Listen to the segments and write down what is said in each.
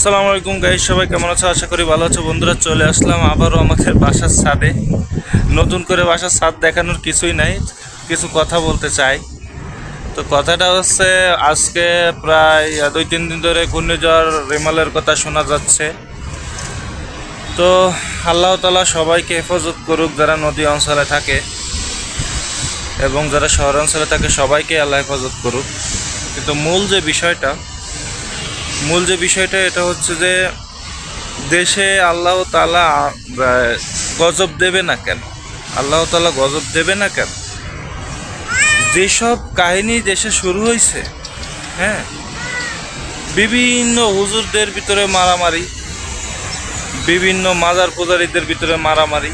আসসালামু আলাইকুম গাইস, সবাই কেমন আছো? আশা করি ভালো আছো। বন্ধুরা, চলে আসলাম আবারও আমাদের বাসার ছাদে। নতুন করে বাসার ছাদ দেখানোর কিছুই নাই, কিছু কথা বলতে চাই। তো কথাটা হচ্ছে, আজকে প্রায় 2-3 দিন ধরে ঘূর্ণিঝড় রেমালের কথা শোনা যাচ্ছে। তো আল্লাহ তাআলা সবাইকে হেফাজত করুক, যারা নদী অঞ্চলে থাকে এবং যারা শহর অঞ্চলে থাকে সবাইকে আল্লাহ হেফাজত করুক। কিন্তু মূল যে বিষয়টা এটা হচ্ছে যে, দেশে আল্লাহ তাআলা গজব দেবে না কেন? আল্লাহ তাআলা গজব দেবে না কেন? যেসব কাহিনী দেশে শুরু হয়েছে, হ্যাঁ, বিভিন্ন হুজুরদের ভিতরে মারামারি, বিভিন্ন মাজার পূজারীদের ভিতরে মারামারি,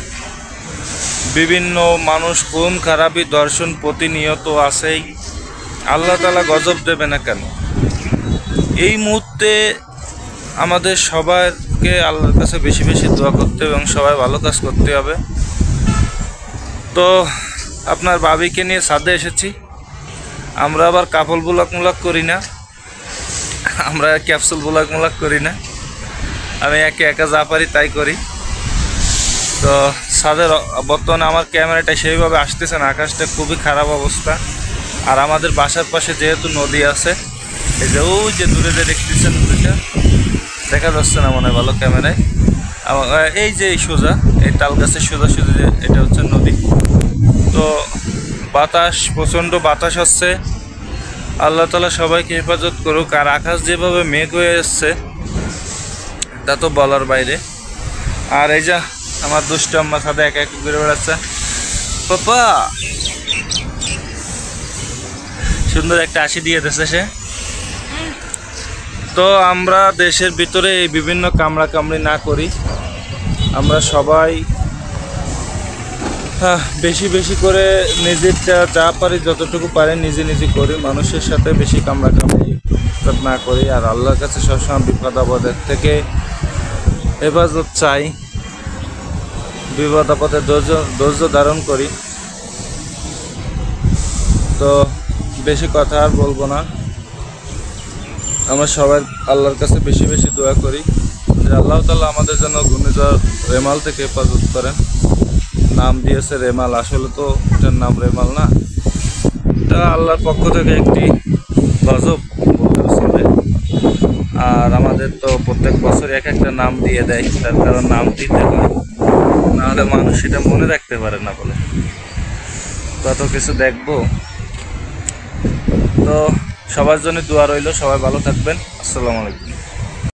বিভিন্ন মানুষ খুন খারাপি দর্শন প্রতিনিয়ত আছেই। আল্লাহ তাআলা গজব দেবে না কেন? এই মুহূর্তে আমাদের সবাইকে আল্লাহর কাছে বেশি বেশি দোয়া করতে হবে এবং সবাই ভালো কাজ করতে হবে। তো আপনার ভাবিকে নিয়ে ছাদে এসেছি। আমরা আবার কাপল ব্লগ করি না, আমরা ক্যাপসুল ব্লগ করি না। আমি একা যা পারি তাই করি। তো ছাদের বর্তমানে আমার ক্যামেরাটা সেইভাবে আসতেছে না, আকাশটা খুবই খারাপ অবস্থা। আর আমাদের বাসার পাশে যেহেতু নদী আছে, এই যে ওই যে দূরে যে দেখতেছেন নদীটা, দেখা যাচ্ছে না মনে হয় ভালো ক্যামেরায়। এই যে এই সোজা, এই তাল গাছের সোজাসুজি এটা হচ্ছে নদী। তো বাতাস, প্রচণ্ড বাতাস হচ্ছে। আল্লাহ তাআলা সবাইকে হেফাজত করুক। আর আকাশ যেভাবে মেঘ হয়ে এসছে তা তো বলার বাইরে। আর এই যা আমার দুষ্ট আম্মা সাথে একা ঘুরে বেড়াচ্ছে। পাপা সুন্দর একটা হাসি দিয়ে দিয়েছে সে। তো আমরা দেশের ভিতরে এই বিভিন্ন কামড়াকামড়ি না করি, আমরা সবাই বেশি বেশি করে নিজেরটা যা পারি যতটুকু পারি নিজে করি। মানুষের সাথে বেশি কামড়াকামড়ি না করি। আর আল্লাহর কাছে সবসময় বিপদ আপদের থেকে হেফাজত চাই, বিপদ আপদে ধৈর্য ধারণ করি। তো বেশি কথা আর বলবো না। আমরা সবাই আল্লাহর কাছে বেশি বেশি দোয়া করি যে আল্লাহ তাআলা আমাদের জন্য ঘূর্ণিঝড় রেমাল থেকে হেফাজত করেন। নাম দিয়েছে রেমাল, আসলে তো এটার নাম রেমাল না, এটা আল্লাহর পক্ষ থেকে একটি গজব বলতে চলে। আর আমাদের তো প্রত্যেক বছর এক একটা নাম দিয়ে দেয়, তার কারণ নাম দিতে হয়, নাহলে মানুষ সেটা মনে রাখতে পারে না বলে। কত কিছু দেখবো। তো সবার জন্য দোয়া রইল, সবাই ভালো থাকবেন। আসসালামু আলাইকুম।